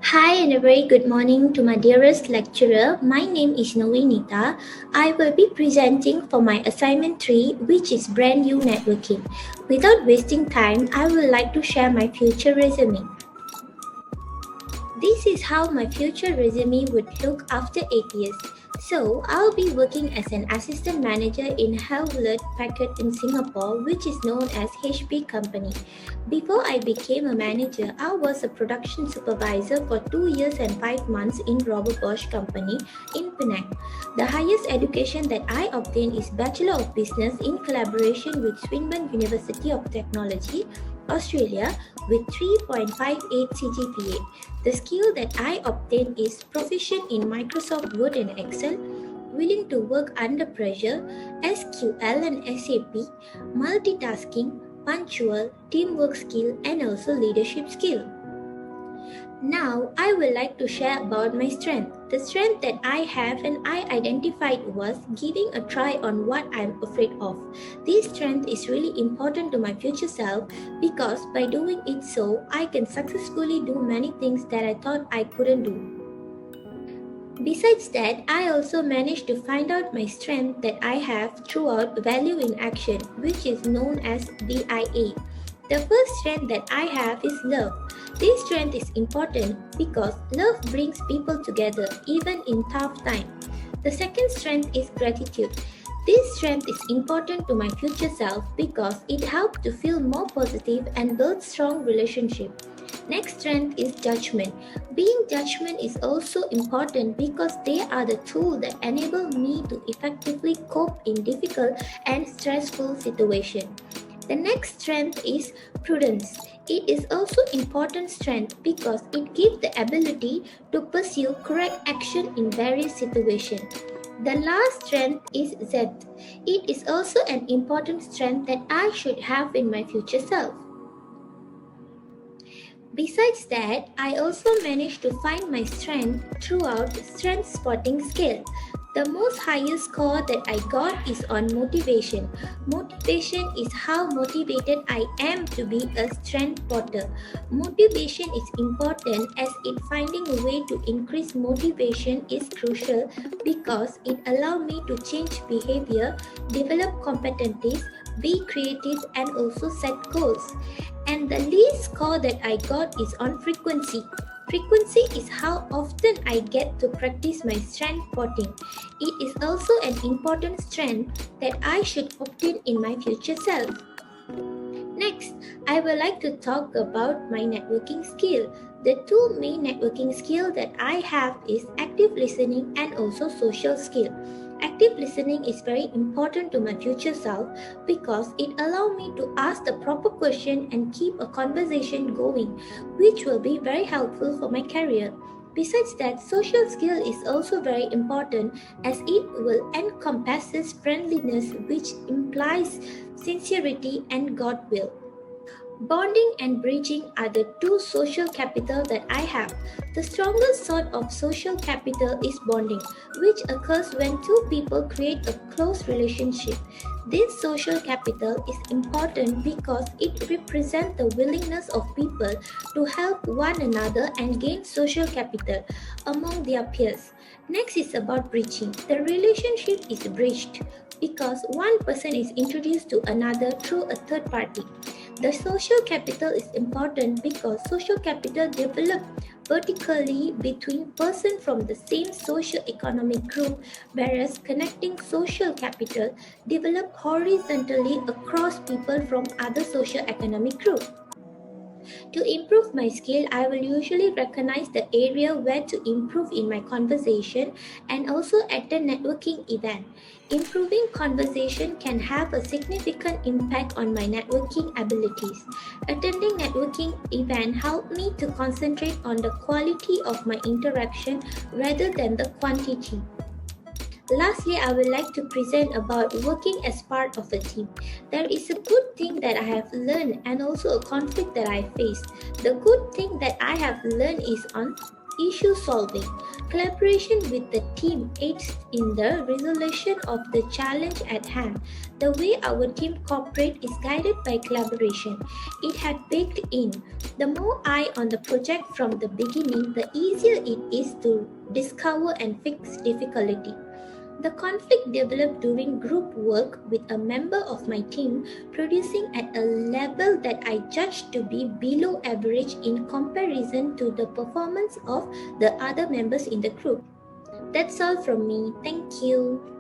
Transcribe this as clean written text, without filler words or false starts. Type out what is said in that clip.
Hi and a very good morning to my dearest lecturer. My name is Novinita. I will be presenting for my assignment 3, which is brand new networking. Without wasting time, I would like to share my future resume. This is how my future resume would look after 8 years. So, I'll be working as an assistant manager in Hewlett Packard in Singapore, which is known as HP Company. Before I became a manager, I was a production supervisor for 2 years and 5 months in Robert Bosch Company in Penang. The highest education that I obtained is Bachelor of Business in collaboration with Swinburne University of Technology, Australia, with 3.58 CGPA. The skill that I obtained is proficient in Microsoft Word and Excel, willing to work under pressure, SQL and SAP, multitasking, punctual, teamwork skill, and also leadership skill. Now, I would like to share about my strength. The strength that I have and I identified was giving a try on what I'm afraid of. This strength is really important to my future self because by doing it so, I can successfully do many things that I thought I couldn't do. Besides that, I also managed to find out my strength that I have throughout Value in Action, which is known as VIA. The first strength that I have is love. This strength is important because love brings people together even in tough times. The second strength is gratitude. This strength is important to my future self because it helps to feel more positive and build strong relationships. Next strength is judgment. Being judgment is also important because they are the tools that enable me to effectively cope in difficult and stressful situations. The next strength is prudence. It is also important strength because it gives the ability to pursue correct action in various situations. The last strength is Z. It is also an important strength that I should have in my future self. Besides that, I also managed to find my strength throughout strength spotting scale. The most highest score that I got is on motivation. Motivation is how motivated I am to be a strength spotter. Motivation is important as it finding a way to increase motivation is crucial because it allows me to change behavior, develop competencies, be creative and also set goals. And the least score that I got is on frequency. Frequency is how often I get to practice my strength spotting. It is also an important strength that I should obtain in my future self. Next, I would like to talk about my networking skill. The two main networking skills that I have is active listening and also social skill. Active listening is very important to my future self because it allows me to ask the proper question and keep a conversation going, which will be very helpful for my career. Besides that, social skill is also very important as it will encompasses friendliness, which implies sincerity and goodwill. Bonding and bridging are the two social capital that I have. The strongest sort of social capital is bonding, which occurs when two people create a close relationship. This social capital is important because it represents the willingness of people to help one another and gain social capital among their peers. Next is about bridging. The relationship is bridged because one person is introduced to another through a third party. The social capital is important because social capital develops vertically between persons from the same socio-economic group, whereas connecting social capital develops horizontally across people from other socio-economic groups. To improve my skill, I will usually recognize the area where to improve in my conversation and also attend networking event. Improving conversation can have a significant impact on my networking abilities. Attending networking event help me to concentrate on the quality of my interaction rather than the quantity. Lastly, I would like to present about working as part of a team. There is a good thing that I have learned and also a conflict that I faced. The good thing that I have learned is on issue solving. Collaboration with the team aids in the resolution of the challenge at hand. The way our team cooperates is guided by collaboration. It had baked in. The more eye on the project from the beginning, the easier it is to discover and fix difficulty. The conflict developed during group work with a member of my team producing at a level that I judged to be below average in comparison to the performance of the other members in the group. That's all from me. Thank you.